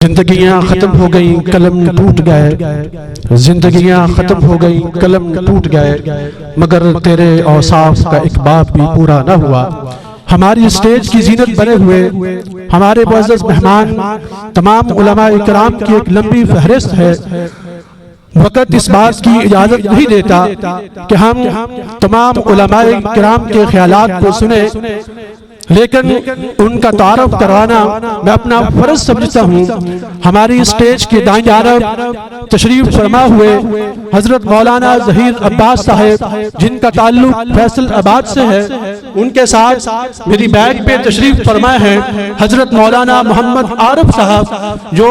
जिंदगियां खत्म हो गई, कलम टूट गए। जिंदगियां खत्म हो गई, कलम टूट गए, मगर तेरे औसाफ का एक बाब भी पूरा न हुआ। हमारी स्टेज की जीनत बने हुए हमारे मुअज़्ज़ज़ मेहमान तमाम उलमा इकराम की एक लंबी फहरिस्त है। वक़्त इस बात की इजाज़त नहीं देता कि हम तमाम उलमा इकराम के ख्यालात को सुने, लेकिन उनका तारफ़ करवाना मैं अपना फर्ज समझता हूँ। हमारी स्टेज के दाईं जानब तशरीफ फरमा हुए हजरत मौलाना ज़हीर अब्बास साहब, जिनका ताल्लुक फैसलाबाद से है, उनके साथ मेरी बैग पे तशरीफ फरमाए हैं हजरत मौलाना मोहम्मद आरिफ साहब, जो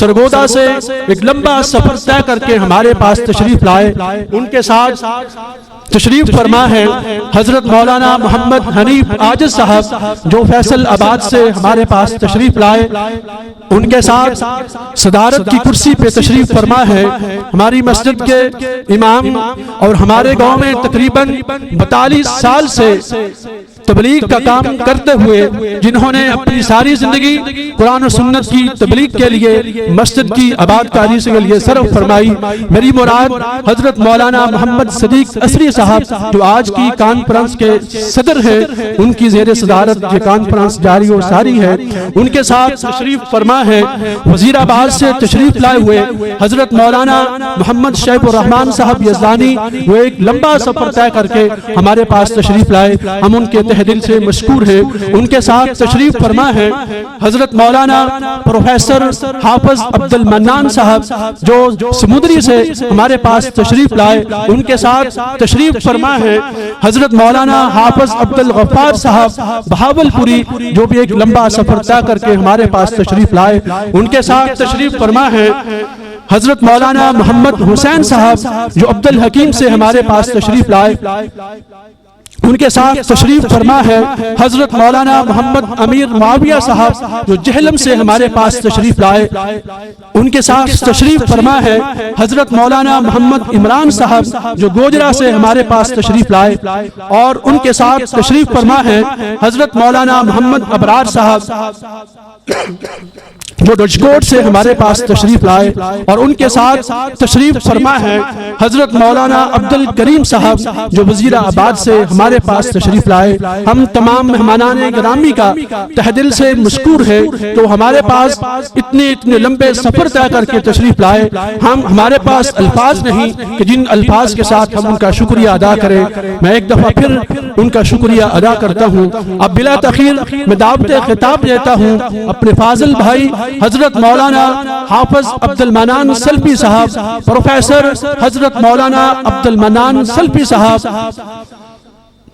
सरगोदा से एक लंबा सफर तय करके हमारे पास तशरीफ लाए। उनके साथ तशरीफ फरमा है हजरत मौलाना मोहम्मद हनीफ आजिज साहब, जो फैसलाबाद से हमारे पास तशरीफ लाए। उनके साथ सदारत की कुर्सी पे तशरीफ फरमा है हमारी मस्जिद के इमाम और हमारे गांव में तकरीबन 42 साल से तबलीग का काम करते हुए, जिन्होंने अपनी सारी जिंदगी कुरान और सुन्नत की तबलीग के लिए, मस्जिद की आबादकारी के लिए सर्फ फरमाई। मेरी मुराद हजरत मौलाना मोहम्मद सदीक असरी साहब, जो आज की कॉन्फ्रेंस के सदर है, उनकी ज़ेरे सदारत ये कॉन्फ्रेंस जारी और सारी है। उनके साथ तशरीफ फरमा है वजीराबाद से तशरीफ लाए हुए हजरत मौलाना मोहम्मद शैबुर रहमान साहब यज़दानी, वो एक लंबा सफर तय करके हमारे पास तशरीफ लाए। हम उनके तहे दिल से मशकूर है। उनके साथ तशरीफ फरमा है हजरत मौलाना प्रोफेसर हाफिज अब्दुल मन्नान साहब, जो समुद्री से हमारे पास तशरीफ लाए। उनके साथ तशरीफ फरमा है हजरत मौलाना हाफिज अब्दुल गफ्फार साहब बहावलपुरी, जो भी एक लंबा सफर तय करके हमारे पास तशरीफ लाए। उनके साथ तशरीफ फरमा है हजरत मौलाना मोहम्मद हुसैन साहब, जो अब्दुल हकीम से हमारे पास तशरीफ लाए। उनके साथ तशरीफ फरमा है हजरत मौलाना मोहम्मद अमीर मुआविया साहब, जो जहलम से हमारे पास तशरीफ लाए। उनके साथ तशरीफ फरमा है हजरत मौलाना मोहम्मद इमरान साहब, जो गोजरा से हमारे पास तशरीफ लाए। और उनके साथ तशरीफ फरमा है हजरत मौलाना मोहम्मद अबरार साहब, जो डजकोट से हमारे पास तशरीफ लाए। और उनके साथ तशरीफ फरमा है हजरत मौलाना अब्दुल करीम साहब, जो वजीराबाद से हमारे पास तशरीफ लाए। हम तमाम मेहमानाने गिरामी का तहदिल से मशकूर है, तो हमारे पास इतने लंबे सफर तय करके तशरीफ लाए। हम हमारे पास अल्फाज नहीं कि जिन अल्फाज के साथ हम उनका शुक्रिया अदा करें। मैं एक दफा फिर उनका शुक्रिया अदा करता हूँ। अब बिला तखीर मैं दावत खिताब देता हूँ अपने फाजिल भाई हजरत मौलाना हाफिज अब्दुल मन्नान सल्फी साहब, प्रोफेसर हजरत मौलाना अब्दुल मन्नान सल्फी साहब,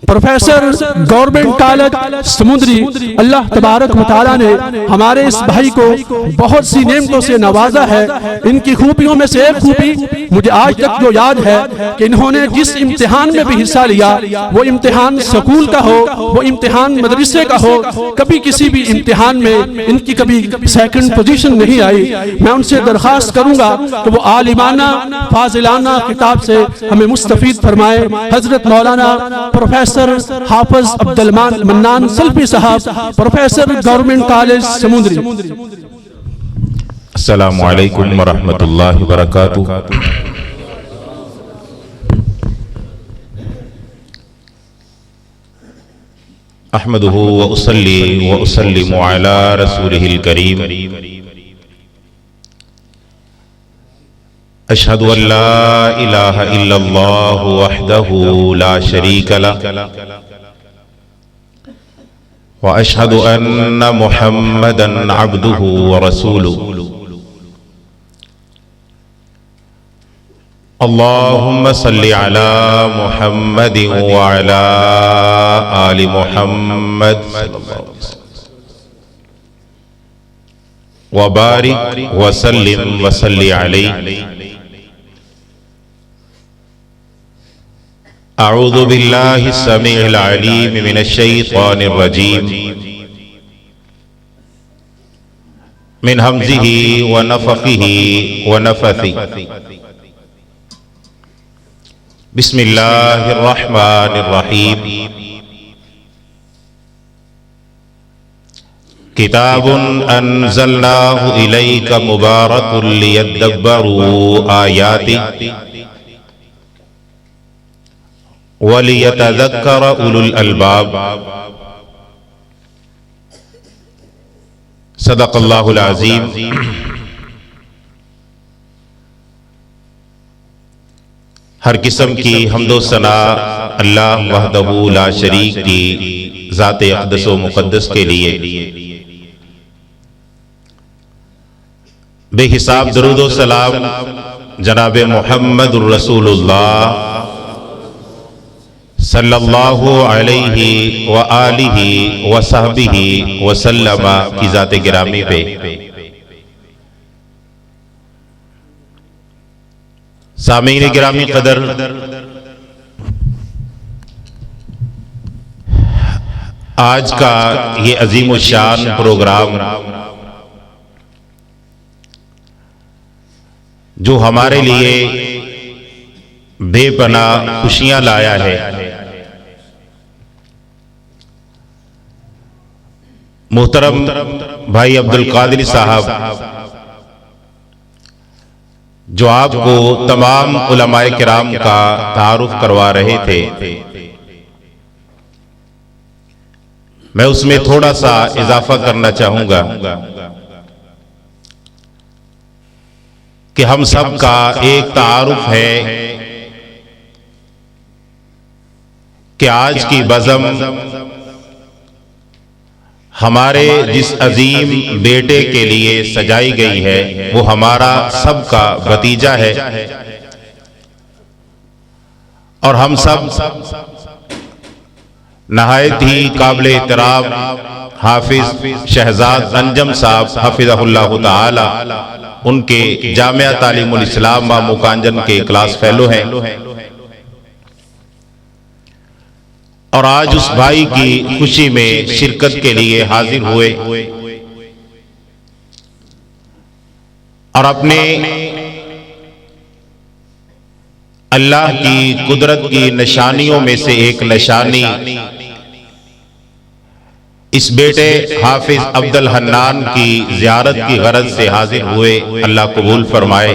प्रोफेसर गवर्नमेंट कॉलेज समुद्री। अल्लाह तबारक व तआला ने हमारे इस भाई को बहुत सी नेमतों से नवाजा है। इनकी खूबियों में से एक खूबी मुझे आज तक जो याद है कि इन्होंने जिस इम्तिहान में भी हिस्सा लिया, वो इम्तिहान स्कूल का हो, वो इम्तिहान मदरसे का हो, कभी किसी भी इम्तिहान में इनकी कभी सेकंड पोजीशन नहीं आई। मैं उनसे दरख्वास्त करूंगा कि वो आलिमाना फाजिलाना किताब से हमें मुस्तफीद फरमाए। हजरत मौलाना प्रोफेसर हाफिज अब्दुल मन्नान सल्फी साहब, प्रोफेसर गवर्नमेंट कॉलेज समुद्री। अस्सलामु अलैकुम वरहमतुल्लाहि वबरकातुहू। अहमदुहु व उसल्ली व उसल्लिमु अला रसूलिहिल करीम। अशहदु अल्ला इलाहा इल्लल्लाह वहदहु ला शरीका लह व अशहदु अन्ना मुहम्मदन अब्दुहु व रसूलुहु। अल्लाहुम्मा सल्लि अला मुहम्मदिन व अला आलि मुहम्मद व बारिक व सल्लिम व सल्लि अलैहि। अऊज़ु बिल्लाहि समीइल अलीम मिनश शैतानिर रजीम मिन हमज़िही व नफ़ख़िही व नफ़्ख़िही। बिस्मिल्लाहिर रहमानिर रहीम। किताबुन अनज़लनाहु इलैका मुबारकुल लियद्दब्बरू आयाति व लियतज़क्कर उलुल अलबाब। सदक़ल्लाहुल अज़ीम। हर किस्म की हम्दो सना अल्लाह वहदहू ला शरीक की ज़ाते अक़दस व मुक़द्दस के लिए बेहिसाब दरूद व सलाम जनाब मुहम्मदुर रसूलुल्लाह सल्लल्लाहु अलैहि व आलिहि व सहबिहि व सल्लम की ज़ाते गिरामी पे। सामीन गिरामी कदर, आज का ये अजीम शान प्रोग्राम जो हमारे लिए बेपनाह खुशियां लाया है, मोहतरम भाई अब्दुल कादिर साहब जो आपको तमाम उलमाए किराम का तारुफ करवा रहे थे, मैं उसमें थोड़ा सा इजाफा करना चाहूंगा कि हम सब का एक तारुफ है कि आज की बज़म हमारे जिस अजीम बेटे के लिए सजाई गई है वो हमारा सबका भतीजा है और हम सब नहायत ही काबिल एहतराम हाफिज शहजाद अंजम साहब हफिज़हुल्लाह ताला उनके जामिया तालीमुल इस्लाम व मुकांजन के क्लास फेलो हैं और आज उस भाई की खुशी में शिरकत के लिए हाजिर हुए और अपने अल्लाह की कुदरत की निशानियों में से एक निशानी इस बेटे हाफिज अब्दुल हन्नान की ज़ियारत की गरज से हाजिर हुए। अल्लाह कबूल फरमाए।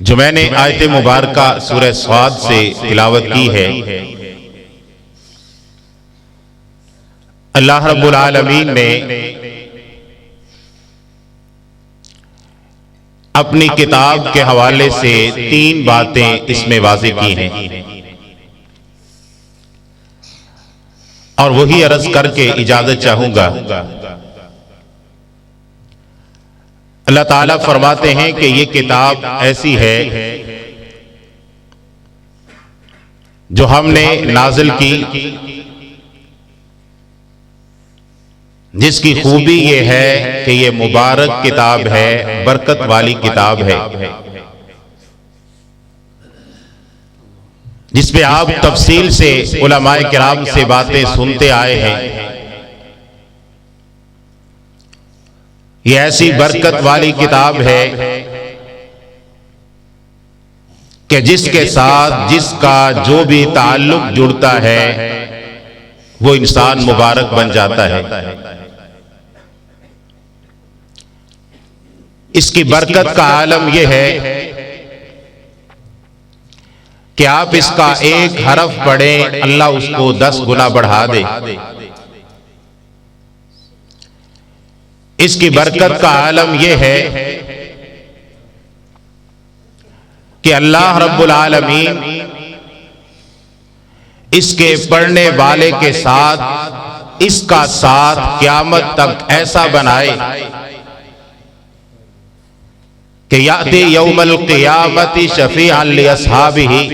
जो मैंने आयत मुबारका सूरह स्वाद से तिलावत की है, अल्लाह रब्बुल आलमीन ने अपनी किताब के हवाले से 3 बातें इसमें वाज़ेह की हैं और वही अर्ज करके इजाजत चाहूंगा। अल्लाह ताला फरमाते हैं कि ये किताब ऐसी है जो हमने नाजिल की, जिसकी खूबी ये है कि ये मुबारक किताब है, बरकत वाली किताब है, जिसपे आप तफसील से उलमाए किराम से बातें सुनते आए हैं। ये ऐसी बरकत वाली किताब है कि जिसके साथ जिसका जो भी ताल्लुक जुड़ता है वो इंसान मुबारक बन जाता है। इसकी बरकत का आलम यह है कि आप इसका एक हरफ पढ़ें, अल्लाह उसको 10 गुना बढ़ा दे। इसकी बरकत का आलम यह है कि अल्लाह रब्बुल आलमीन इसके पढ़ने वाले के साथ इसका साथ क़यामत तक ऐसा बनाए कि याति यौमल क़ियामति शफ़ीअन लि अस्हाबिही,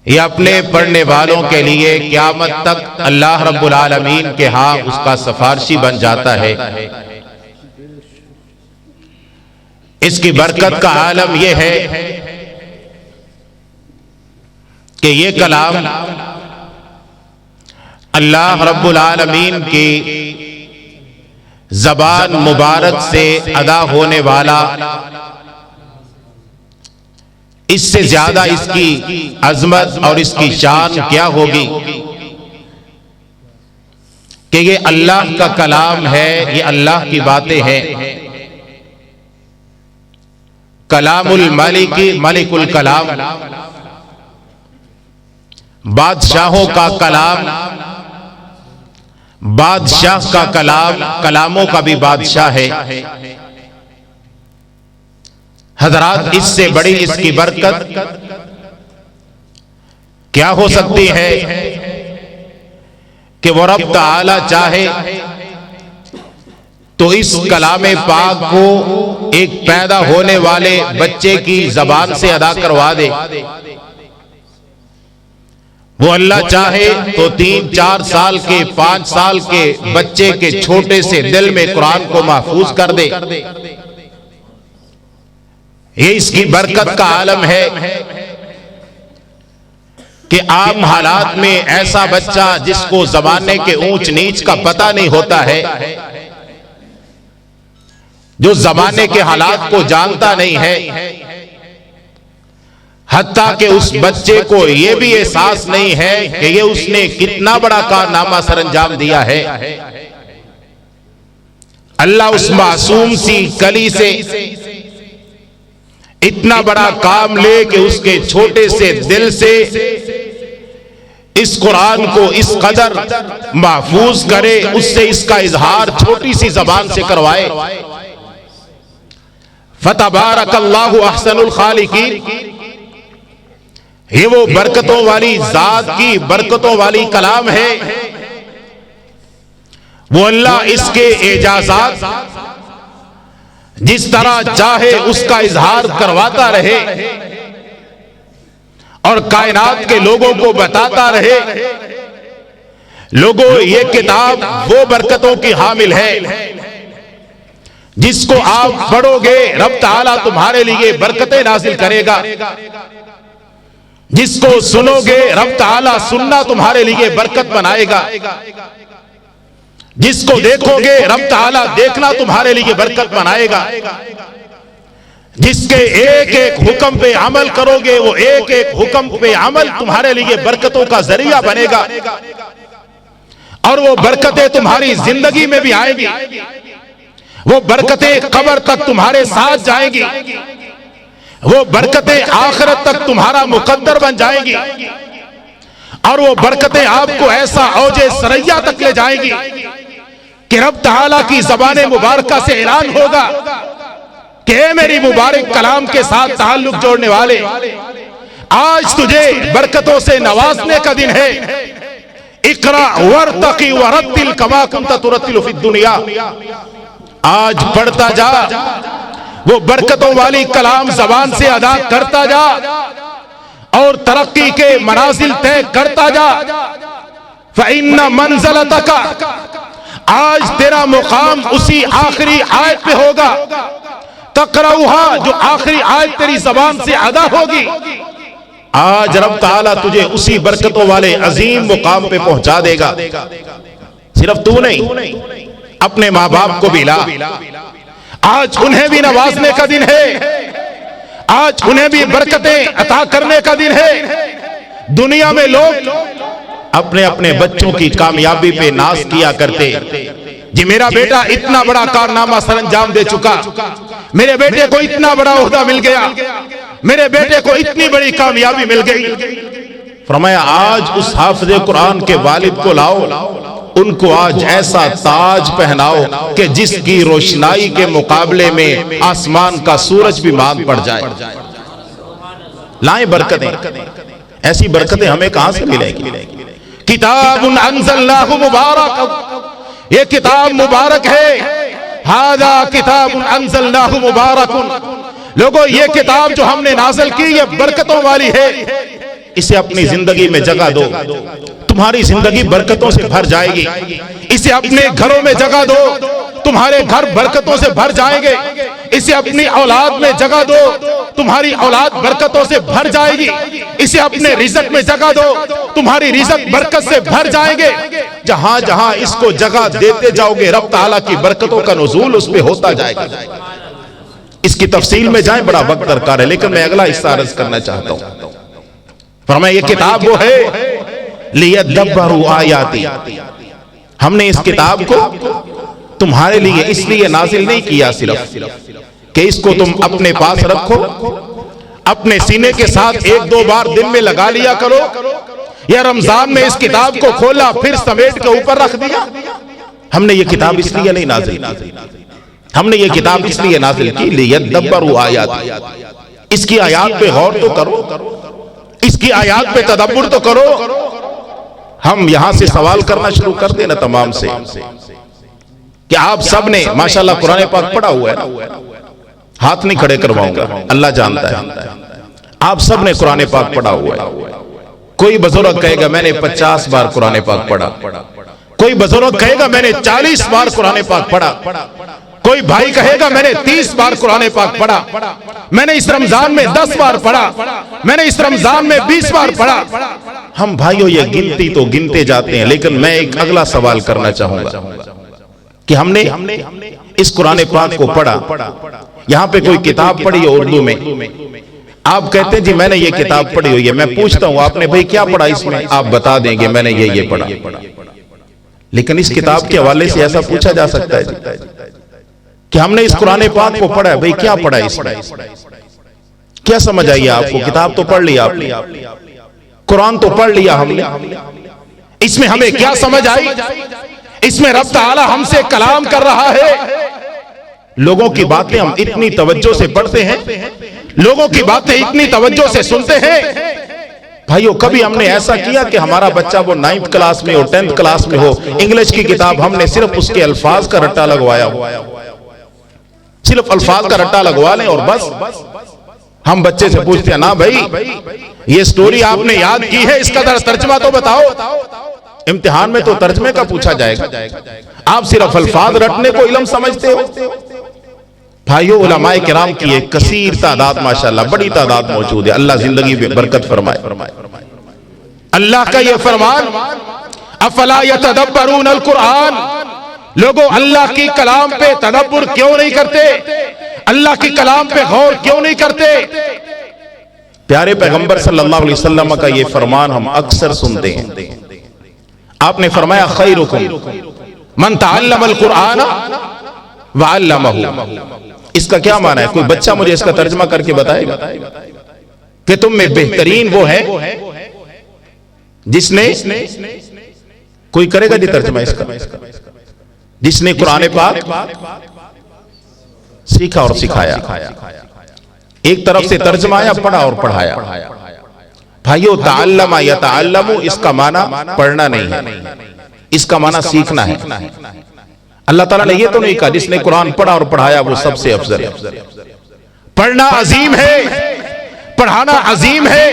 ये अपने पढ़ने वालों के लिए क़यामत तक अल्लाह रब्बुल आलमीन के यहाँ उसका सफारशी बन जाता है। इसकी बरकत का आलम यह है कि ये कलाम अल्लाह रब्बुल आलमीन की ज़बान मुबारक से अदा होने वाला इससे ज्यादा इसकी अजमत और इसकी शान क्या होगी कि ये अल्लाह का कलाम है, ये अल्लाह की बातें हैं। कलामुल मालिकी मलिकुल कलाम, बादशाहों का कलाम, बादशाह का कलाम, कलामों का भी बादशाह है। हजरात, इससे बड़ी इसकी बरकत क्या हो सकती है कि वो रब ताला चाहे तो इस कलामे पाक को एक पैदा होने वाले बच्चे की जबान से अदा करवा दे। वो अल्लाह चाहे तो 3-4 साल के 5 साल के बच्चे के छोटे से दिल में कुरान को महफूज कर दे। ये इसकी बरकत का आलम है कि आम हालात में ऐसा बच्चा जिसको जमाने के ऊंच नीच का पता नहीं होता है, जो जमाने के हालात को जानता नहीं है, हत्ता कि उस बच्चे को यह भी एहसास नहीं है कि ये उसने कितना बड़ा कारनामा सरंजाम दिया है। अल्लाह उस मासूम सी कली से इतना बड़ा काम ले कि उसके छोटे से दिल से इस कुरान को इस कदर महफूज करे, उससे इसका इजहार छोटी सी जबान से करवाए। फतबारकल्लाहु अहसनुल खालिकीन, ये वो बरकतों वाली जात की बरकतों वाली कलाम है। वो अल्लाह इसके एजाजात जिस तरह चाहे उसका इजहार करवाता रहे और कायनात के लोगों को बताता रहे, लोगों ये किताब वो बरकतों की हामिल है जिसको आप पढ़ोगे रब ताला तुम्हारे लिए बरकतें नाजिल करेगा। जिसको सुनोगे रब ताला सुनना तुम्हारे लिए बरकत बनाएगा। जिसको देखोगे रब ताला देखना तुम्हारे लिए बरकत बनाएगा। जिसके एक एक हुक्म पे अमल करोगे वो एक एक हुक्म पे अमल तुम्हारे लिए बरकतों का जरिया बनेगा और वो बरकतें तुम्हारी जिंदगी में भी आएंगी। वो बरकतें कब्र तक तुम्हारे साथ जाएंगी। वो बरकतें आखिरत तक तुम्हारा मुकद्दर बन जाएंगी और वो बरकतें आपको ऐसा औजे सरैया तक ले जाएंगी कि रब ताला की ज़बान मुबारका से ऐलान होगा कि मेरी मुबारक कलाम के साथ ताल्लुक जोड़ने वाले, आज तुझे बरकतों से नवाजने का दिन है। इकरा वरतकी वरत्तिल कमा कुंता तुरत्तिलु फिद दुनिया, आज पढ़ता जा, वो बरकतों वाली कलाम जबान से अदा करता जा और तरक्की के मनाजिल तय करता जा। फ़इन्ना मंज़लतका, आज तेरा मुकाम उसी आखिरी आयत पे होगा। तक़रऊहा, जो आखिरी आयत तेरी जबान से अदा होगी, आज रब ताला तुझे उसी बरकतों वाले अजीम मुकाम पे पहुंचा देगा। सिर्फ तू नहीं, अपने माँ बाप को भी ला। आज उन्हें भी नवाजने का दिन है। आज उन्हें भी बरकतें अता करने का दिन है। दुनिया में लोग अपने अपने बच्चों की कामयाबी पे नाज किया करते, जी मेरा बेटा इतना बड़ा कारनामा सरंजाम दे चुका, मेरे बेटे को इतना बड़ा ओहदा मिल गया, मेरे बेटे को इतनी बड़ी कामयाबी मिल गई। फरमाया आज उस हाफिज़ कुरान के वालिद को लाओ, उनको आज ऐसा ताज पहनाओ कि जिसकी रोशनाई के मुकाबले में आसमान का सूरज भी मांग पड़ जाए। लाएं बरकतें, ऐसी बरकतें हमें कहां से मिलेंगी? किताबुन अंज़लनाहु मुबारक, ये किताब मुबारक है। हादा किताबुन अंज़लनाहु मुबारकुन, लोगों ये किताब जो हमने नाज़िल की ये बरकतों वाली है। इसे अपनी जिंदगी में जगह दो, तुम्हारी जिंदगी बरकतों से भर जाएगी। इसे अपने घरों में जगह दो, तुम्हारे घर बरकतों से भर जाएंगे। इसे अपनी औलाद में जगह दो, तुम्हारी औलाद बरकतों से भर जाएगी। इसे अपने रिज़्क में जगह दो, तुम्हारी रिज़्क बरकत से भर जाएंगे। जहां जहां इसको जगह देते जाओगे रब ताला की बरकतों का नुज़ूल उस पे होता जाएगा। इसकी तफसील में जाए बड़ा वक्त दरकार है, लेकिन मैं अगला हिस्सा अर्ज करना चाहता हूं। फरमाया ये किताब वो है लियद्दब्बरू आयाती, हमने इस किताब को तुम्हारे लिए इसलिए नाजिल नहीं किया सिर्फ कि इसको तुम अपने पास रखो, अपने सीने के साथ एक दो बार दिन में लगा लिया करो, या रमजान में इस किताब को खोला फिर समेट के ऊपर रख दिया। हमने ये किताब इसलिए नहीं नाजिल की, हमने ये किताब इसलिए नाजिल की लियद्दब्बरू आयाती, इसकी आयात पे गौर तो करो, इसकी आयात पे तदब्बुर तो करो। हम यहां से सवाल करना शुरू कर देना तमाम से कि आप सब ने माशाल्लाह कुरान पाक पढ़ा हुआ है ना, हाथ नहीं खड़े करवाऊंगा, अल्लाह जानता है, आप सब ने कुरान पाक पढ़ा हुआ है। कोई बुजुर्ग कहेगा मैंने 50 बार कुरान पाक पढ़ा, कोई बुजुर्ग कहेगा मैंने 40 बार कुरान पाक पढ़ा, कोई भाई कहेगा मैंने 30 बार कुरान पाक पढ़ा, मैंने इस रमजान में 10 बार पढ़ा, मैंने इस रमजान में 20 बार पढ़ा। हम भाइयों ये गिनती तो गिनते जाते हैं, लेकिन मैं एक अगला सवाल करना चाहूंगा कि हमने इस कुरान पाक को पढ़ा, यहां पे कोई किताब पढ़ी है उर्दू में, आप कहते हैं जी मैंने ये किताब पढ़ी हुई है, मैं पूछता हूं आपने भाई क्या पढ़ा इसमें, आप बता देंगे मैंने ये पढ़ा। लेकिन इस किताब के हवाले से ऐसा पूछा जा सकता है कि हमने इस कुरान पाक को पढ़ा है, भाई क्या पढ़ा इसमें, क्या समझ आई आपको? किताब तो पढ़ लिया आपने, कुरान तो पढ़ लिया हमने, इसमें हमें क्या समझ आई? इसमें रब ताला हमसे कलाम कर रहा है। लोगों की बातें हम इतनी तवज्जो से पढ़ते हैं, लोगों की बातें इतनी तवज्जो से सुनते हैं। भाइयों कभी हमने ऐसा किया कि हमारा बच्चा वो 9th क्लास में हो, 10th क्लास में हो, इंग्लिश की किताब हमने सिर्फ उसके अल्फाज का रट्टा लगवाया हो, सिर्फ अल्फाज का रट्टा लगवा लें और बस हम बच्चे से पूछते हैं ना भाई ये स्टोरी आपने याद की है, इसका तर्जमा तो बताओ। इम्तिहान में तो तर्जमे का पूछा जाएगा, आप सिर्फ अल्फाज रटने को इल्म समझते हो। भाइयों उलमाए किराम की एक कसीर तादाद माशाअल्लाह बड़ी तादाद मौजूद है, अल्लाह जिंदगी में बरकत फरमाए। अल्लाह का ये फरमान अफला यतदब्बरून अल कुरान, लोगों अल्लाह की कलाम पे तदब्बुर क्यों नहीं करते, अल्लाह की कलाम पे गौर क्यों नहीं करते? प्यारे पैगंबर सल्लल्लाहु अलैहि वसल्लम का ये फरमान हम अक्सर सुनते हैं। आपने फरमाया खैरुकुम मन तअल्लमल कुरान व अल्लमहु। इसका क्या माना है? कोई बच्चा मुझे इसका तर्जुमा करके बताएगा कि तुम में बेहतरीन वो है जिसने, कोई करेगा जी तर्जुमा इसका, जिसने कुरान पाक सीखा और सिखाया। एक तरफ से तर्जुमा आया, पढ़ा और पढ़ाया। भाइयों तअल्लमा यतअल्लमु इसका माना पढ़ना नहीं है, इसका माना सीखना है। अल्लाह ताला ने ये तो नहीं कहा जिसने कुरान पढ़ा और पढ़ाया वो सबसे अफजल है। पढ़ना अजीम है, पढ़ाना अजीम है,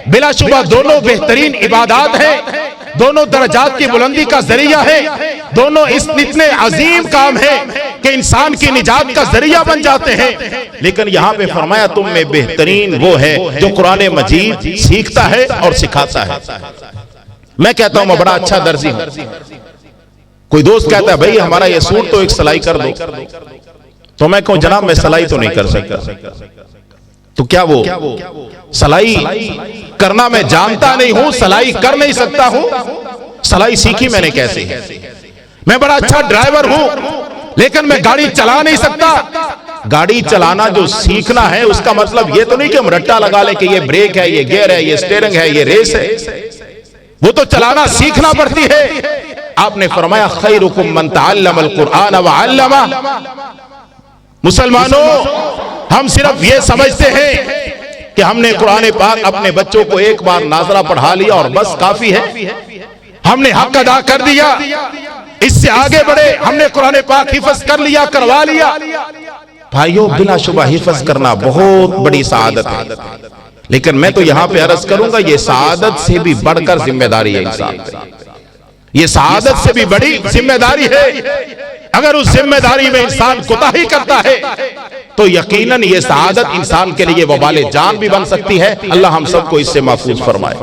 बिलाशुबा दोनों बेहतरीन इबादत है, दोनों दर्जात की बुलंदी का जरिया है, दोनों इतने अजीम काम है कि इंसान की निजात का जरिया बन जाते हैं। लेकिन यहां पे फरमाया तुम में बेहतरीन वो है जो कुरान मजीद सीखता है और सिखाता है। मैं कहता हूं मैं बड़ा अच्छा दर्जी हूं। कोई दोस्त कहता है भाई हमारा ये सूट तो एक सिलाई कर दो, तो मैं कहूं जनाब मैं सिलाई तो नहीं कर सकता। तो क्या वो सिलाई करना मैं जानता नहीं हूं, सिलाई कर नहीं सकता हूं? सिलाई सीखी मैंने कैसे? मैं बड़ा अच्छा ड्राइवर हूं लेकिन मैं गाड़ी चला नहीं सकता। गाड़ी चलाना जो सीखना है उसका मतलब ये तो नहीं कि हम रट्टा लगा ले कि ये ब्रेक है, ये गियर है, ये स्टीयरिंग है, ये रेस है। वो तो चलाना सीखना पड़ती है। आपने फरमाया खैरुकुम मन तअल्लमल कुरान व अल्लमा। मुसलमानों हम सिर्फ ये समझते हैं कि हमने कुरान पाक अपने बच्चों को एक बार नाजरा पढ़ा लिया और बस काफी है, हमने हक अदा कर दिया, इससे आगे बढ़े, हमने कुरान पाक हिफ्ज कर लिया, करवा लिया। भाइयों बिलाशुबा हिफ्ज करना बहुत बड़ी सआदत है, लेकिन मैं तो यहां पे अर्ज करूंगा ये सआदत से भी बढ़कर जिम्मेदारी है इंसान पे। ये सआदत से भी बड़ी जिम्मेदारी है। अगर उस जिम्मेदारी में इंसान कोताही करता है तो यकीनन ये सआदत इंसान के लिए वबाले जान भी बन सकती है। अल्लाह हम सबको इससे महफूज फरमाए।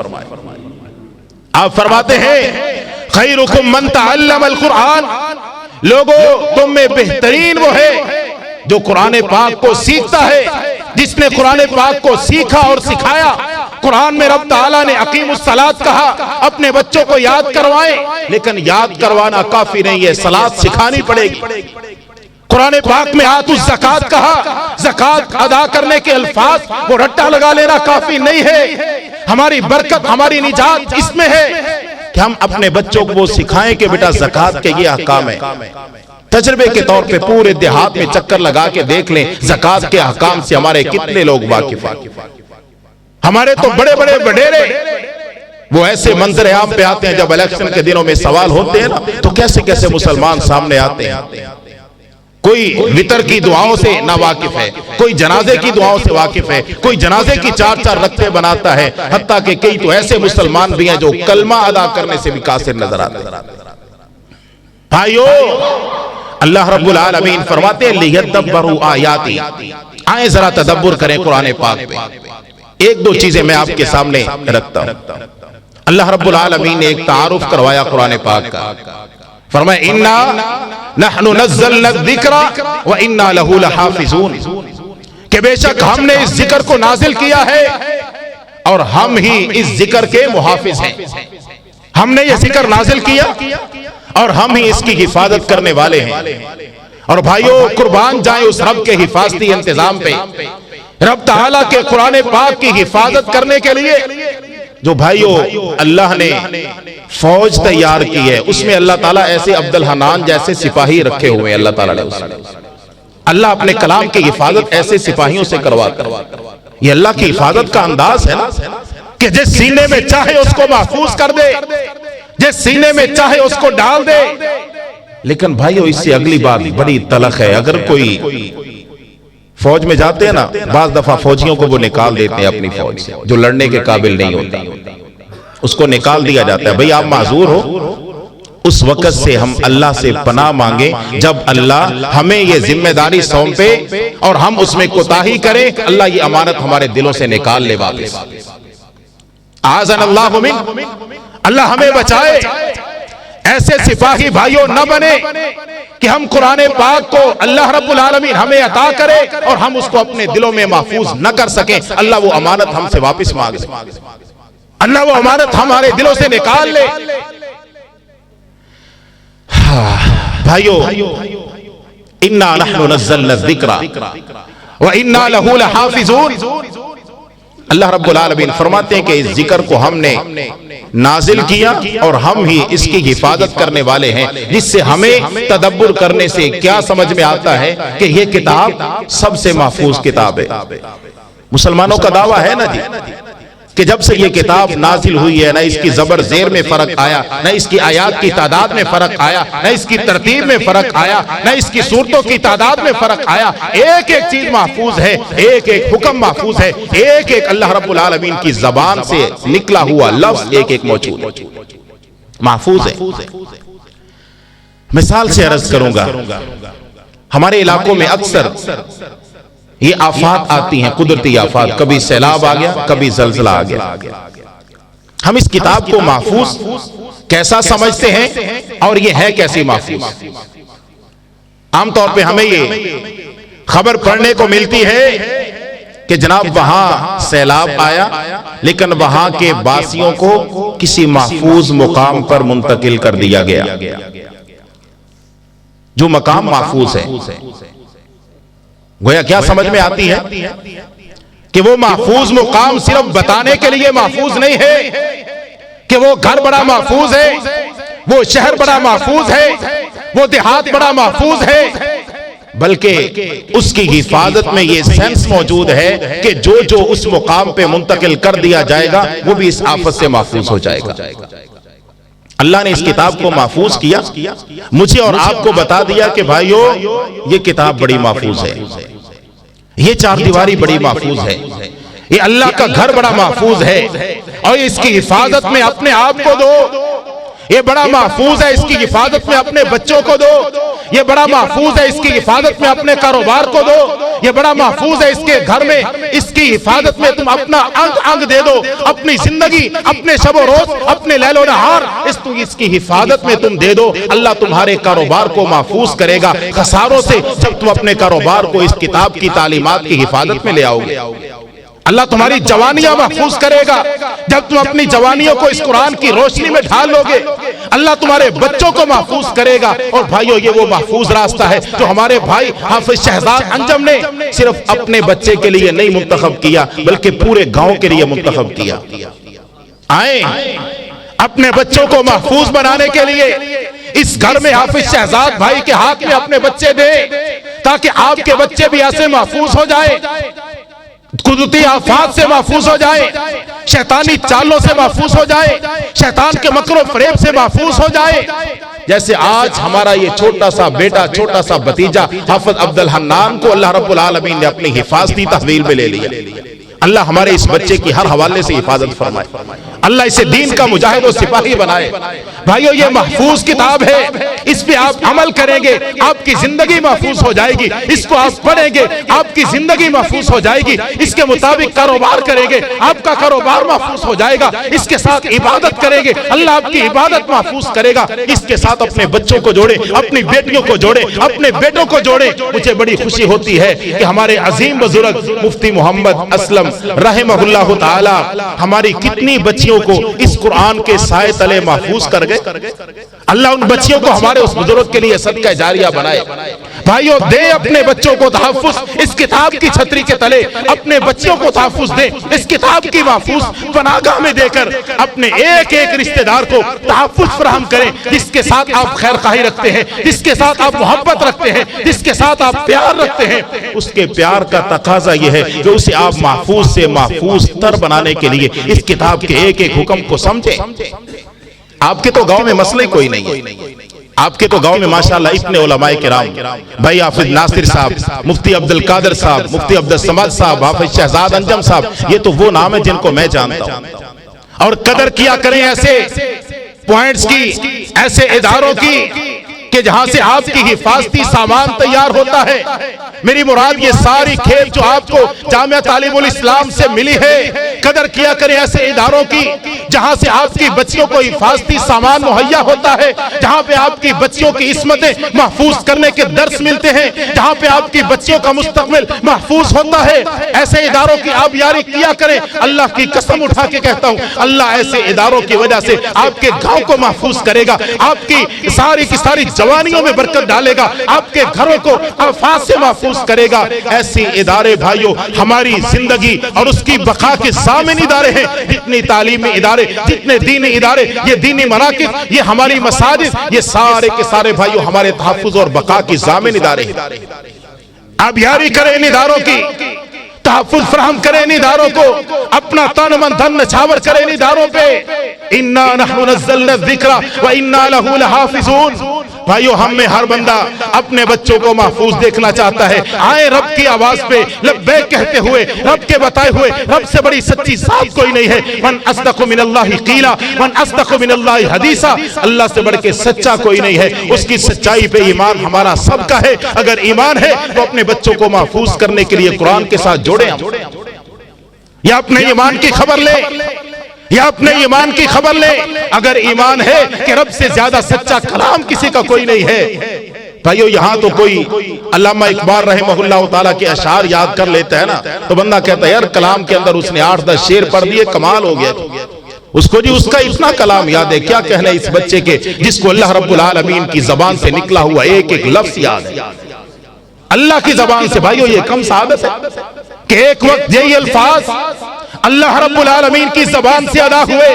आप फरमाते हैं खैरुकुम मन तअल्लमल कुरान, लोगों तुम में बेहतरीन वो है जो कुरान पाक को सीखता है, जिसने कुरान पाक को सीखा और सिखाया। कुरान में रब ताला ने अकीमुस्सलात कहा, अपने बच्चों को याद करवाएं, लेकिन याद करवाना काफी नहीं है, सलात सिखानी पड़ेगी। कुरान पाक में आतुज़ ज़कात कहा, ज़कात अदा करने के अल्फाज वो रट्टा लगा लेना काफी नहीं है। हमारी बरकत, हमारी निजात इसमें है कि हम अपने बच्चों को वो सिखाएं कि बेटा ज़कात के ये अहकाम है। तजर्बे के तौर पे पूरे देहात में चक्कर लगा के देख लें, ज़कात के अहकाम से हमारे कितने लोग वाकिफ हैं। हमारे तो बड़े बड़े वडेरे वो ऐसे मंजर आम पे आते हैं, जब इलेक्शन के दिनों में सवाल होते हैं ना, तो कैसे कैसे मुसलमान सामने आते हैं। कोई वितर की दुआओं से ना वाकिफ है, कोई जनाजे की दुआओं से वाकिफ है, कोई जनाजे की 4-4 रक्ते बनाता है। हत्ता कि कई तो ऐसे मुसलमान भी हैं जो कलमा अदा करने से भी कासिर नजर आते हैं। भाइयों, अल्लाह रब्बुल आलमीन फरमाते हैं लियदब्बरू आयाती, आए जरा तदब्बुर करें कुरान पाक पे। एक दो चीजें मैं आपके सामने रखता हूं। अल्लाह रब्बुल आलमीन ने एक तारुफ करवाया कुरान पाक का। फरमाया इन्ना नहनु नज़्ज़लना ज़िक्रा व इन्ना लहू लहाफ़िज़ून, कि बेशक हमने इस जिक्र को नाजिल किया है और हम ही इस जिक्र के मुहाफिज हैं। हमने ये जिक्र नाजिल किया और हम ही इसकी हिफाजत करने वाले हैं। और भाइयों, कुर्बान जाए उस रब के हिफाजती इंतजाम पे। रब ताला के कुरान पाक की हिफाजत करने के लिए जो भाइयों अल्लाह ने फौज तैयार की है, उसमें अल्लाह ताला ऐसे अब्दुल हनान जैसे सिपाही रखे हुए हैं। अल्लाह ताला ने अल्लाह अपने कलाम की हिफाजत ऐसे सिपाहियों से करवाता है। ये अल्लाह की हिफाजत का अंदाज है ना, कि जिस सीने में चाहे उसको महफूज कर दे, जिस सीने में चाहे उसको डाल दे। लेकिन भाइयों, इससे अगली बात बड़ी तलख है। अगर कोई फौज में जाते हैं ना, बाज दफा फौजियों को वो निकाल देते हैं अपनी फौज से, जो लड़ने के काबिल नहीं होता, उसको निकाल दिया जाता है। भाई आप माजूर हो, उस वक्त से हम अल्लाह से पनाह मांगे जब अल्लाह हमें ये जिम्मेदारी सौंपे और हम उसमें कोताही करें। अल्लाह ये अमानत हमारे दिलों से निकाल ले वापस। आज़न अल्लाहु मिन, अल्लाह हमें बचाए। ऐसे सिपाही भाइयों न बने कि हम कुरान पाक को अल्लाह रब्बुल आलमीन हमें अता करे और हम उसको अपने दिलों में महफूज न कर सके। अल्लाह वो अमानत हमसे वापस मांग ले, अल्लाह वो अमानत हमारे दिलों से निकाल ले। भाइयों, इन्ना नहनु नज़्ज़लना ज़िक्रा व इन्ना लहू लहाफ़िज़ून। अल्लाह रब्बुल आलमीन फरमाते हैं कि इस जिक्र को हमने नाजिल किया और हम ही इसकी हिफाजत करने वाले हैं। जिससे हमें तदब्बुर करने से क्या समझ में आता है कि यह किताब सबसे महफूज किताब है। मुसलमानों का दावा है ना जी कि जब से ये किताब नाजिल हुई है, ना इसकी जबर जेर में फर्क आया, ना इसकी आयात की तादाद में फर्क आया, ना इसकी तरतीब में फर्क आया, ना इसकी सूरतों की तादाद में फर्क आया। एक एक चीज महफूज है, एक एक हुक्म महफूज है, एक एक अल्लाह रब्बुल आलमीन की जबान से निकला हुआ लफ्ज एक एक मौजूद है, महफूज है। मिसाल से अर्ज करूंगा, हमारे इलाकों में अक्सर ये आफात आती हैं, कुदरती आफात, कभी सैलाब आ गया, कभी जलजला आ गया। हम इस किताब को महफूज कैसा समझते हैं और ये है कैसी महफूज? आमतौर पे हमें ये खबर पढ़ने को मिलती है कि जनाब वहां सैलाब आया, लेकिन वहां के बासियों को किसी महफूज मुकाम पर मुंतकिल कर दिया गया। जो मकाम महफूज है, गोया क्या समझ में आती है कि वो महफूज मुकाम सिर्फ बताने के लिए महफूज नहीं है कि वो घर बड़ा महफूज है, वो शहर बड़ा महफूज है, वो देहात बड़ा महफूज है, बल्कि उसकी हिफाजत में ये सेंस मौजूद है कि जो जो उस मुकाम पे मुंतकिल कर दिया जाएगा वो भी इस आफत से महफूज हो जाएगा। अल्लाह ने इस किताब को महफूज किया, मुझे और आपको बता दिया कि भाइयों ये किताब बड़ी महफूज है, ये चार दीवारी बड़ी महफूज है, ये अल्लाह का घर बड़ा महफूज है और इसकी हिफाजत में अपने आप को दो। ये बड़ा महफूज है, इसकी हिफाजत में अपने बच्चों को दो। ये बड़ा महफूज है, इसकी हिफाजत में अपने कारोबार को दो। ये बड़ा महफूज है, इसके घर में इसकी हिफाजत में तुम अपना अंग अंग दे दो, अपनी जिंदगी, अपने शबो रोज, अपने लैलो नहार इसकी हिफाजत में तुम दे दो। अल्लाह तुम्हारे कारोबार को महफूज करेगा खसारों से, जब तुम अपने कारोबार को इस किताब की तालीमात की हिफाजत में ले आओगे। अल्लाह तुम्हारी जवानियां महफूज करेगा जब तुम अपनी जवानियों को इस कुरान की रोशनी में ढाल लोगे। अल्लाह तुम्हारे बच्चों को महफूज करेगा। और भाइयों, ये वो महफूज रास्ता है जो हमारे भाई हाफिज शहजाद अंजम ने सिर्फ अपने बच्चे के लिए नहीं मुंतखब किया, बल्कि पूरे गांव के लिए मुंतखब किया। आए अपने बच्चों को महफूज बनाने के लिए इस घर में हाफिज शहजाद भाई के हाथ में अपने बच्चे दे, ताकि आपके बच्चे भी ऐसे महफूज हो जाए, कुदरती आफात से महफूज हो जाए, शैतानी चालों से महफूज हो जाए, शैतान के मकरो फरेब से महफूज हो जाए। जैसे आज हमारा ये छोटा सा बेटा, छोटा सा भतीजा हाफिज अब्दुल हन्नान को अल्लाह रब्बुल आलमीन ने अपनी हिफाजती तहवील में ले लिया। अल्लाह हमारे इस बच्चे की हर हवाले से हिफाजत फरमाए, अल्लाह इसे दीन का मुजाहिद और सिपाही बनाए। भाइयों, ये महफूज किताब है, इस पे आप अमल करेंगे आपकी जिंदगी महफूज हो जाएगी। इसको आप पढ़ेंगे आपकी जिंदगी महफूज हो जाएगी। इसके मुताबिक कारोबार करेंगे आपका कारोबार महफूज हो जाएगा। इसके साथ इबादत करेंगे अल्लाह आपकी इबादत महफूज करेगा। इसके साथ अपने बच्चों को जोड़े, अपनी बेटियों को जोड़े, अपने बेटों को जोड़े। मुझे बड़ी खुशी होती है कि हमारे अजीम बुजुर्ग मुफ्ती मोहम्मद असलम रहमहुल्लाह ताला हमारी कितनी बच्चियों को इस कुरान के साए तले महफूज कर गए। अल्लाह उन बच्चियों को हमारे उस बुजुर्ग के लिए सदका जारिया बनाए। भाइयों, दे अपने बच्चों को तहफ्फुज इस किताब की छतरी के तले, अपने बच्चों को तहफ्फुज दे इस किताब की महफूज पनाहगाह में देकर अपने एक एक रिश्तेदार को तहफ्फुज फराहम करें, जिसके साथ आप खैर खाही रखते हैं, जिसके साथ आप मोहब्बत रखते हैं, जिसके साथ आप प्यार रखते हैं। उसके प्यार का तकाजा यह है कि उसे आप महफूज से महफूज तर बनाने के लिए इस किताब के एक एक हुक्म को समझें। आपके तो गांव में मसले कोई नहीं है, आपके तो गांव में माशाअल्लाह इतने उलमाए किराम, भाई हाफिज नासिर साहब, मुफ्ती अब्दुल कादिर साहब, मुफ्ती अब्दुल समाद साहब, हाफिज शहजाद अंजम साहब, ये तो वो नाम है जिनको मैं जानता हूं। और कदर किया करें ऐसे पॉइंट्स की, ऐसे इदारों की कि जहां से आपकी हिफाजती सामान तैयार होता है। मेरी मुराद ये सारी खेप जो आपको जामिया तालीमुल इस्लाम से मिली है, कदर किया करें ऐसे इदारों की जहां से आपकी बच्चियों को हिफाजती सामान मुहैया होता है, जहां पे आपकी बच्चियों की इस्मतें महफूज करने के दर्स मिलते हैं, जहां पे आपकी बच्चियों का मुस्तकबिल महफूज होता है। ऐसे इदारों की आप यारी किया करें। अल्लाह की कसम उठा के कहता हूं, अल्लाह ऐसे इदारों की वजह से आपके गांव को महफूज करेगा, आपकी सारी की सारी जवानियों में बरकत डालेगा, आपके घरों को आफात से महफूज करेगा। ऐसे इदारे भाइयों हमारी जिंदगी और उसकी बका के ज़ामिन इदारे हैं। जितनी तालीमी इदारे, जितने दीनी इदारे, ये दीनी मराकिज़, ये हमारी मसाजिद, ये सारे के सारे भाइयों हमारे तहफ्फुज़ और बका की ज़ामिन इदारे हैं। आप यारी करें इन इदारों की, तहफ्फुज़ फराहम करें इन इदारों को, अपना तन मन धन नछावर करें इन इदारों पे। इन्ना नहनु नज़्ज़लना ज़िक्रा व इन्ना लहू लहाफ़िज़ून। भाइयों, हम में हर बंदा अपने बच्चों को महफूज देखना चाहता है। आए रब की आवाज पे लब्बैक कहते हुए, रब के बताए हुए, रब से बड़ी सच्ची जात कोई नहीं है। मन अस्दक़ु मिनल्लाहि क़ीला मन अस्दक़ु मिनल्लाहि हदीसा। अल्लाह से बढ़ के सच्चा कोई नहीं है। उसकी सच्चाई पे ईमान हमारा सबका है। अगर ईमान है तो अपने बच्चों को महफूज करने के लिए कुरान के साथ जोड़े, या अपने ईमान की खबर ले, या अपने ईमान की खबर ले। अगर ईमान है कि रब से ज्यादा सच्चा कलाम किसी का कोई नहीं है। भाइयों, यहां तो कोई अल्लामा इकबाल रहमहुल्लाह ताला के अशार याद कर लेता है ना, तो बंदा कहता है यार कलाम के अंदर उसने 8-10 शेर पढ़ दिए, कमाल हो गया। उसको जी उसका इतना कलाम याद है, क्या कहना इस बच्चे के जिसको अल्लाह रब्बुल आलमीन की जबान से निकला हुआ एक एक लफ्ज याद है, अल्लाह की जबान से। भाइयों, ये कम सादत है कि एक वक्त यही अल्फाज अल्लाह रब्बुल आलमीन की जबान से अदा हुए,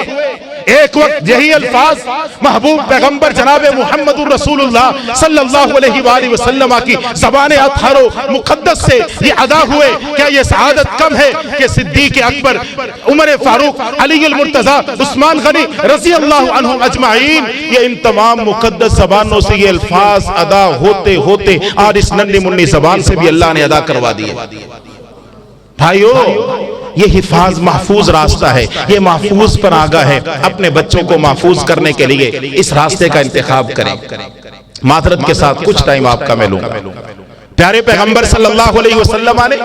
एक वक्त यही अल्फाज महबूब पैगंबर जनाबे मुहम्मदुर रसूलुल्लाह सल्लल्लाहु अलैहि वसल्लम की ज़बान अतहर मुक़द्दस से ये अदा हुए। क्या ये सआदत कम है कि सिद्दीक़ अकबर, उमर फारूक, अली अल मुर्तज़ा, उस्मान गनी रज़ी अल्लाह अन्हुम अजमाइन, ये इन तमाम मुक़द्दस ज़बानों से ये अल्फाज अदा होते होते आज इस नन्ही मुन्नी ज़बान से भी अल्लाह ने अदा करवा दिए। भाइयों, ये हिफाज महफूज रास्ता है, ये महफूज पर आगा है। अपने बच्चों को महफूज करने के लिए इस रास्ते का इंतखाब करें। मातरत के साथ कुछ टाइम आपका मैं लूंगा। प्यारे पैगंबर सल्लल्लाहु अलैहि वसल्लम ने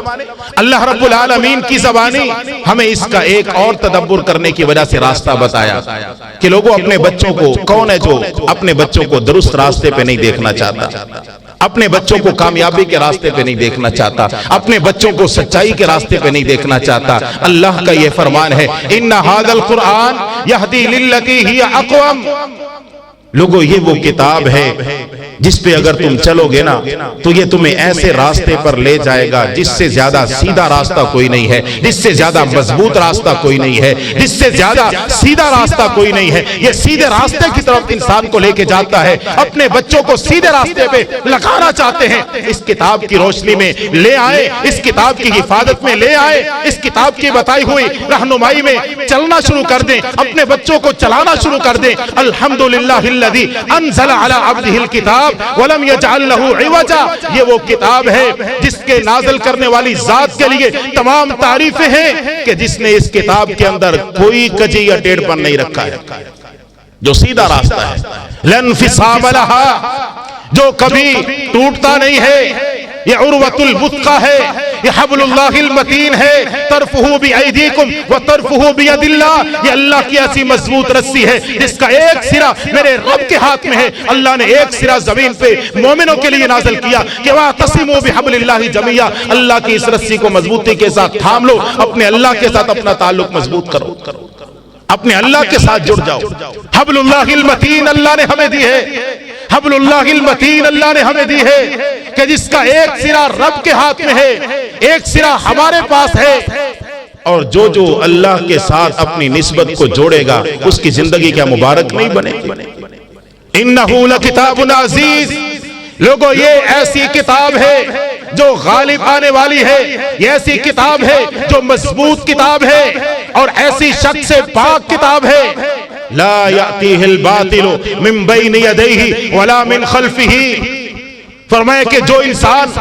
अल्लाह रब्बुल आलमीन की ज़बानी हमें इसका एक और तदब्बुर करने की वजह से रास्ता बताया कि लोगों अपने बच्चों को, कौन है जो अपने बच्चों को दुरुस्त रास्ते पे नहीं देखना चाहता, अपने बच्चों को कामयाबी के रास्ते पे नहीं देखना चाहता, अपने बच्चों को सच्चाई के रास्ते पे नहीं देखना चाहता। अल्लाह का ये फरमान है, इन्ना हादल कुरआन यहदी लिल्लती हिय अक़वम। लोगों, ये वो किताब है जिस पे अगर तुम चलोगे ना तो ये तुम्हें ऐसे रास्ते पर ले जाएगा जिससे ज्यादा सीधा रास्ता कोई नहीं है, जिससे ज्यादा मजबूत रास्ता कोई नहीं है, जिससे ज्यादा सीधा रास्ता कोई नहीं है। ये सीधे रास्ते की तरफ इंसान को लेके जाता है। अपने बच्चों को सीधे रास्ते पे लगाना चाहते हैं, इस किताब की रोशनी में ले आए, इस किताब की हिफाजत में ले आए, इस किताब की बताई हुई रहनुमाई में चलना शुरू कर दें, अपने बच्चों को चलाना शुरू कर दें। अल्हम्दुलिल्लाहिल्लज़ी अंज़ला अला अब्दिहिल किताब वलम यजअल लहू इवजा। ये वो किताब है जिसके नाज़िल करने वाली जात के लिए तमाम तारीफें हैं कि जिसने इस किताब के अंदर कोई कजी या टेढ़पन नहीं रखा है, जो सीधा रास्ता है। लन फिसाम लहा, जो कभी टूटता नहीं है। ये उर्वतुल वुत्का है, ये हब्लुल्लाहिल मतीन है। तरफुहु बिअयदीकुम व तरफुहु बियदिल्लाह। ये अल्लाह की ऐसी मजबूत रस्सी है जिसका एक सिरा मेरे रब के हाथ में है। अल्लाह ने एक सिरा जमीन पे मोमिनों के लिए नाज़िल किया कि वातसिमू बिहब्लिल्लाहि जमीआ। अल्लाह की इस रस्सी को मजबूती के साथ थाम लो, अपने अल्लाह के साथ अपना ताल्लुक मजबूत करो, अपने अल्लाह के साथ जुड़ जाओ। हब्लुल्लाहिल मतीन अल्लाह ने हमें दी है, हब्लुल्लाहिल मतीन अल्लाह ने हमें दी है कि जिसका एक सिरा रब के हाथ में है, एक सिरा हमारे पास है। और जो जो अल्लाह के साथ अपनी निस्बत को जोड़ेगा उसकी जिंदगी क्या मुबारक नहीं बनेगी। इन्नहु लकिताबुन अजीज। लोगों, ये ऐसी किताब है जो गालिब आने वाली है, ये ऐसी किताब है जो मजबूत किताब है और ऐसी शक से पाक किताब है। ला यातीहिल बातिलु मिन बैनि यदैहि वला मिन खल्फिही। फरमाया कि जो इंसान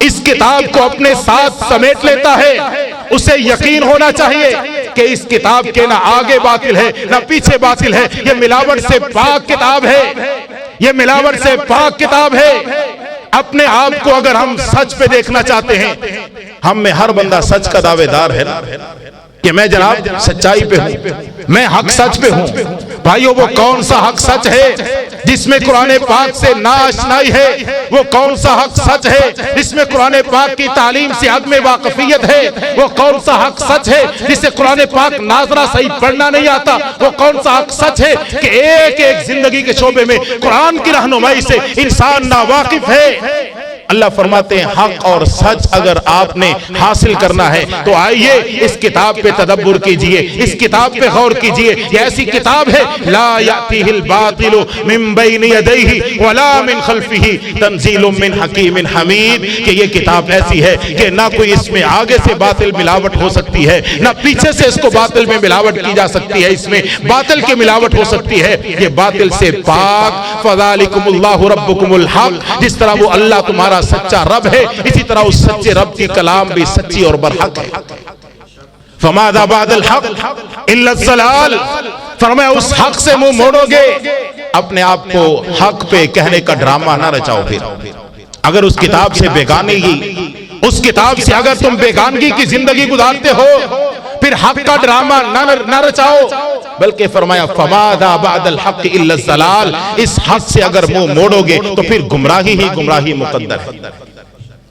इस किताब को अपने साथ समेट लेता है उसे यकीन होना चाहिए कि इस किताब के ना आगे बातिल है ना पीछे बातिल है। ये मिलावट से पाक किताब है, ये मिलावट से पाक किताब है। अपने आप को अगर हम सच पे देखना चाहते हैं, हम में हर बंदा सच का दावेदार है ना कि मैं जनाब सच्चाई पे हूं, मैं हक सच पे हूं। भाइयों, वो कौन सा हक सच है जिसमें कुरान पाक से नाआशनाई है? वो कौन सा हक सच है जिसमें कुरान पाक की तालीम से अदम वाकफियत है? वो कौन सा हक सच है जिसे कुरान पाक नाजरा सही पढ़ना नहीं आता? वो कौन सा हक सच है कि एक एक जिंदगी के शोबे में कुरान की रहनुमाई से इंसान नावाकिफ है? अल्लाह फरमाते हैं, हक और सच अगर आपने हासिल करना है तो आइए इस किताब पे तदब्बुर कीजिए, इस किताब पे गौर कीजिए। ये ऐसी किताब है, ला यातीहिल बातिलु मिन बैनि यदैहि वला मिन खल्फिही तंजीलुम मिन हकीमिन हमीद। कि ये किताब ऐसी है कि ना कोई इसमें आगे से बातिल मिलावट हो सकती है, ना पीछे से इसको बातिल में मिलावट की जा सकती है। इसमें बातिल की मिलावट हो सकती है, ये बातिल से पाक। फज़ालिकुमुल्लाहु रब्बुकुमुल हक। जिस तरह वो अल्लाह तुम्हारा सच्चा रब है, इसी तरह उस सच्चे रब की कलाम भी सच्ची और बरहक है। फमादा बादल हक इल्ला ज़लाल। फरमाया, उस हक से मुंह मोड़ोगे, अपने आप को हक पे कहने का ड्रामा ना रचाओ। फिर अगर उस किताब से बेगानगी, उस किताब से अगर तुम बेगानगी की जिंदगी गुजारते हो, फिर हक का ड्रामा ना रचाओ। बल्कि फरमाया, फमादा बादल हक इल्ला ज़लाल। इस हक से अगर मुंह मोड़ोगे तो फिर गुमराही ही गुमराही मुकद्दर है।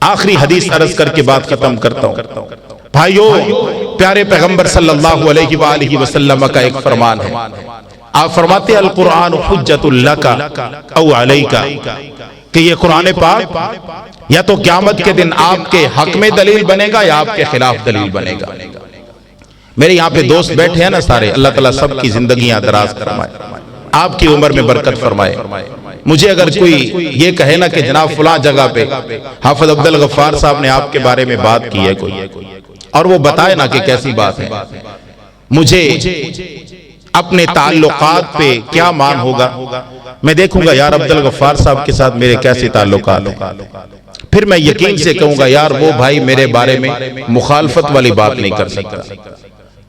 आखिरी हदीस अर्ज करके बात खत्म करता हूं। भाइयों, प्यारे पैगंबर सल्लल्लाहु अलैहि वसल्लम का एक फरमान है। आप फरमाते हैं, अल कुरान हुज्जतुल लका औ अलैका। कि ये कुरान पाक या तो क़यामत के दिन आपके हक में दलील बनेगा या आपके खिलाफ दलील बनेगा। मेरे यहाँ पे दोस्त बैठे हैं ना सारे, अल्लाह ताला सबकी जिंदगियां दराज फरमाए, आपकी उम्र में बरकत फरमाए। मुझे अगर कोई ये कहे ना कि जनाब फलां जगह पे हाफिज अब्दुल गफ्फार साहब ने आपके बारे में बात की है कोई, और वो बताए ना कि कैसी बात है, मुझे अपने ताल्लुकात पे क्या मान होगा। मैं देखूंगा यार अब्दुल गफ्फार साहब के साथ मेरे कैसे ताल्लुकात हैं, फिर मैं यकीन से कहूंगा यार वो भाई मेरे बारे में मुखालफत वाली बात नहीं कर सकता,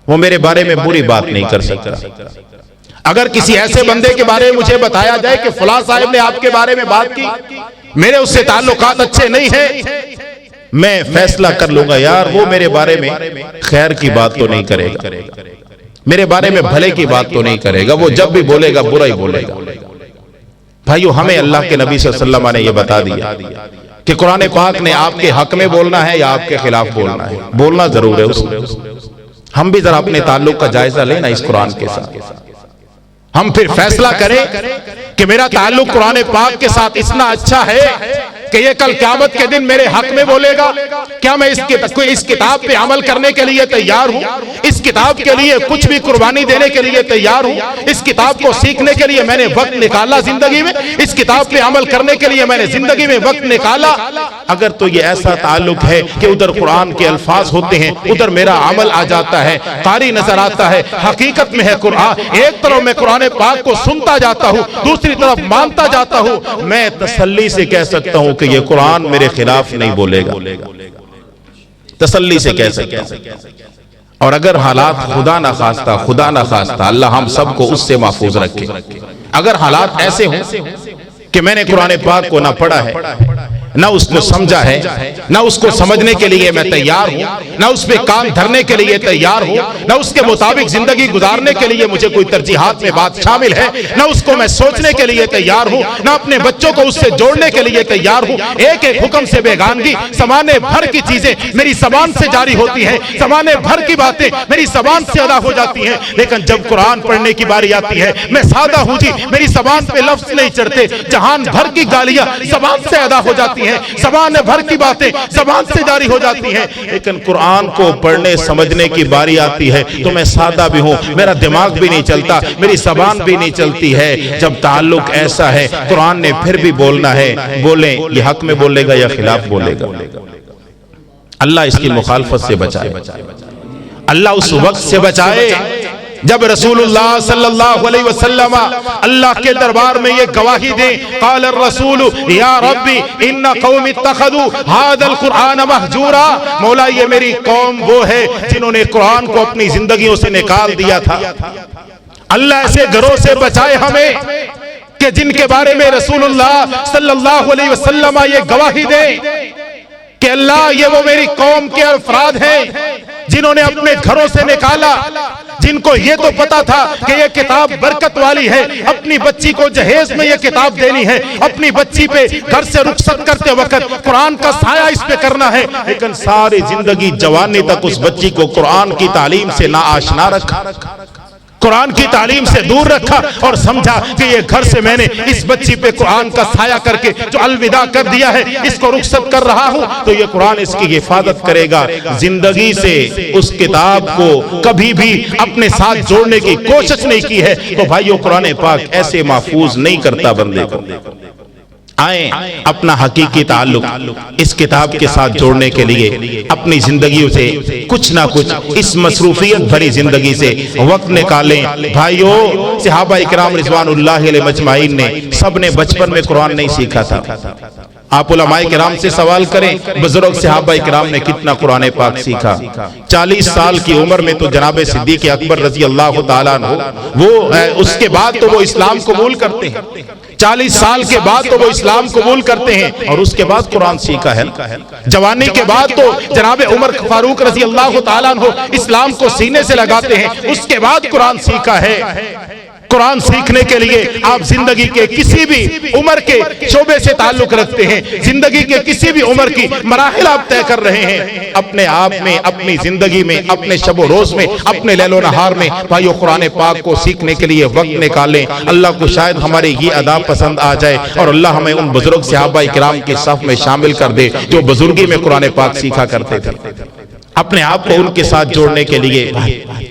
वो मेरे बारे में बुरी बात नहीं कर सकता। अगर किसी ऐसे बंदे के बारे में मुझे बताया जाए कि फलां साहब ने आपके बारे में बात की, मेरे उससे ताल्लुकात अच्छे नहीं है, मैं फैसला कर लूंगा यार वो मेरे बारे में खैर की बात तो नहीं करेगा, मेरे बारे में भले की बात तो नहीं करेगा, वो जब भी बोलेगा बुरा ही बोलेगा। भाइयों, हमें अल्लाह के नबी सल्लल्लाहु अलैहि वसल्लम ने यह बता दिया कि कुरान पाक ने आपके हक में बोलना है या आपके खिलाफ बोलना है, बोलना जरूर है उसमें। हम भी जरा अपने ताल्लुक का जायजा लेना इस कुरान के साथ, हम फिर फैसला करें कि मेरा ताल्लुक कुरान पाक के साथ इतना अच्छा है कि ये कल क़यामत के दिन मेरे हक में बोलेगा। क्या मैं इस किताब पे अमल करने के लिए तैयार हूं? इस किताब के लिए कुछ भी कुर्बानी देने के लिए तैयार हूं? इस किताब को सीखने के लिए मैंने वक्त निकाला जिंदगी में, इस किताब पे अमल करने के लिए मैंने जिंदगी में वक्त निकाला। अगर तो ये ऐसा ताल्लुक है कि उधर कुरान के अल्फाज होते हैं, उधर मेरा अमल आ जाता है, कारी नजर आता है, हकीकत में है कुरान, एक तरफ मैं कुरान पाक को सुनता जाता हूं, दूसरी तरफ मानता जाता हूं, मैं तसल्ली से कह सकता हूं कि ये कुरान मेरे खिलाफ नहीं बोलेगा, तसल्ली से कह सकता हूं। और अगर हालात खुदा ना खास्ता अल्लाह हम सबको उससे महफूज रखे, अगर हालात ऐसे हों कि मैंने कुरान पाक को ना पढ़ा है, ना उसको समझा है, ना उसको समझने के लिए मैं तैयार हूं, ना उस पे कान धरने के लिए तैयार हूं, ना उसके मुताबिक जिंदगी गुजारने के लिए मुझे कोई तरजीहात में बात शामिल है, ना उसको मैं सोचने के लिए तैयार हूं, ना अपने बच्चों को उससे जोड़ने के लिए तैयार हूं। एक एक हुक्म से बेगानगी, ज़माने भर की चीजें मेरी ज़बान से जारी होती हैं, ज़माने भर की बातें मेरी ज़बान से अदा हो जाती हैं, लेकिन जब कुरान पढ़ने की बारी आती है मैं सादा हूं जी, मेरी ज़बान पे लफ्ज नहीं चढ़ते, जहान भर की गालियां ज़बान से अदा हो जाती हैं, ज़बान भर की बातें ज़बान से जारी हो जाती हैं, लेकिन कुरान को पढ़ने समझने की बारी आती है तो मैं सादा भी हूं, मेरा दिमाग भी नहीं चलता, मेरी ज़बान भी नहीं चलती है। जब ताल्लुक ऐसा है, कुरान ने फिर भी बोलना है, बोले ये हक में बोलेगा या खिलाफ बोलेगा। अल्लाह इसकी मुखालफत से बचाए, अल्लाह उस वक्त से बचाए जब रसूलुल्लाह सल्लल्लाहु अलैहि वसल्लम अल्लाह के दरबार में ये गवाही दें, क़ाल रसूल या रब्बी इन्ना कौमी इत्तखज़ू हादल कुरान महजूरा, मौला ये मेरी कौम वो है जिन्होंने कुरान को अपनी जिंदगियों से निकाल दिया था। अल्लाह ऐसे घरों से बचाए हमें कि जिनके बारे में रसूलुल्लाह सल्लल्लाहु अलैहि वसल्लम ये गवाही दें कि अल्लाह ये वो मेरी कौम के अफराद हैं जिन्होंने अपने घरों से निकाला, जिनको ये तो पता था कि ये किताब बरकत वाली है, अपनी बच्ची को जहेज में ये किताब देनी है, अपनी बच्ची पे घर से रुखसत करते वक्त कुरान का साया इस पे करना है, लेकिन सारी जिंदगी जवानी तक उस बच्ची को कुरान की तालीम से ना आशना रखा, कुरान की तालीम से दूर रखा और समझा कि ये घर से मैंने इस बच्ची पे कुरान का साया करके जो अलविदा कर दिया है, इसको रुखसत कर रहा हूं, तो ये कुरान इसकी हिफाजत करेगा। जिंदगी से उस किताब को कभी भी अपने साथ जोड़ने की कोशिश नहीं की है, तो भाइयों कुरान पाक ऐसे महफूज नहीं करता बंदे को। आए अपना हकीकी ताल्लुक इस किताब के साथ जोड़ने के लिए अपनी जिंदगियों से कुछ ना कुछ इस मसरूफियत भरी जिंदगी से वक्त निकालें। भाइयों, सहाबा इकराम रिज़वानुल्लाह अलैहिम अजमाइन ने सब ने बचपन में कुरान नहीं सीखा था। आप उलमाए किराम से सवाल करें, बुजुर्ग सहाबा इकराम ने कितना कुरान पाक सीखा। 40 साल की उम्र में तो जनाब सिद्दीक़ अकबर रज़ी अल्लाह तआला अन्हु वो उसके बाद तो वो इस्लाम कबूल करते हैं, 40 साल के बाद तो वो इस्लाम कबूल करते हैं और उसके बाद कुरान सीखा है। जवानी के बाद तो जनाब उमर फारूक रज़ी अल्लाह तआला अन्हु इस्लाम को सीने से लगाते हैं, उसके बाद कुरान सीखा है। कुरान सीखने के लिए आप जिंदगी के किसी भी उम्र के शोबे से ताल्लुक रखते हैं, जिंदगी के किसी भी उम्र की मराहिल आप तय कर रहे हैं, अपने आप में, अपनी जिंदगी में, अपने शबो रोज में, अपने लैलो नहार में भाइयों कुरान पाक को सीखने के लिए वक्त निकालें। अल्लाह को शायद हमारे ये अदा पसंद आ जाए और अल्लाह हमें उन बुजुर्ग सहाबा इकराम के सफ में शामिल कर दे जो बुजुर्गी में कुरान पाक सीखा करते थे। अपने आप को उनके साथ जोड़ने के लिए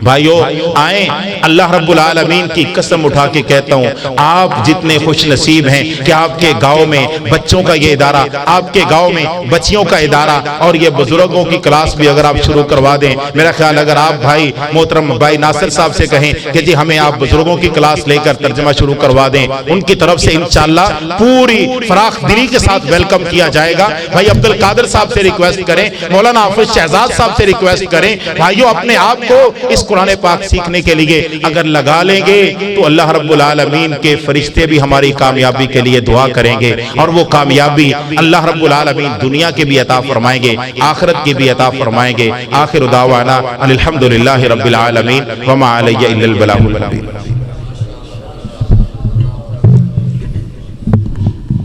भाइयों आए, अल्लाह रब्बुल आलमीन की कसम उठा के कहता हूँ, आप जितने खुश नसीब हैं कि आपके गांव में बच्चों का ये इदारा, आपके गांव में बच्चियों का इदारा और ये बुजुर्गों की क्लास भी अगर आप शुरू करवा दें, मेरा ख्याल अगर आप भाई मोहतरम भाई नासिर साहब से कहें कि जी हमें आप बुजुर्गों की क्लास लेकर तर्जमा शुरू करवा दें, उनकी तरफ से इंशाअल्लाह पूरी फराख दिली के साथ वेलकम किया जाएगा। भाई अब्दुल कादिर साहब से रिक्वेस्ट करें, मौलाना हाफिज शहजाद साहब सबसे रिक्वेस्ट करें भाइयों, अपने आप को इस कुरान पाक सीखने के लिए अगर लगा लेंगे तो अल्लाह रब्बुल आलमीन के फरिश्ते भी हमारी कामयाबी के लिए दुआ करेंगे, और वो कामयाबी अल्लाह रब्बुल आलमीन दुनिया के भी अता फरमाएंगे, आखिरत की भी अता फरमाएंगे। आखिर दावाना अल्हम्दुलिल्लाहि रब्बिल आलमीन व मा अलैया इल्लल बलागुल मुबीन।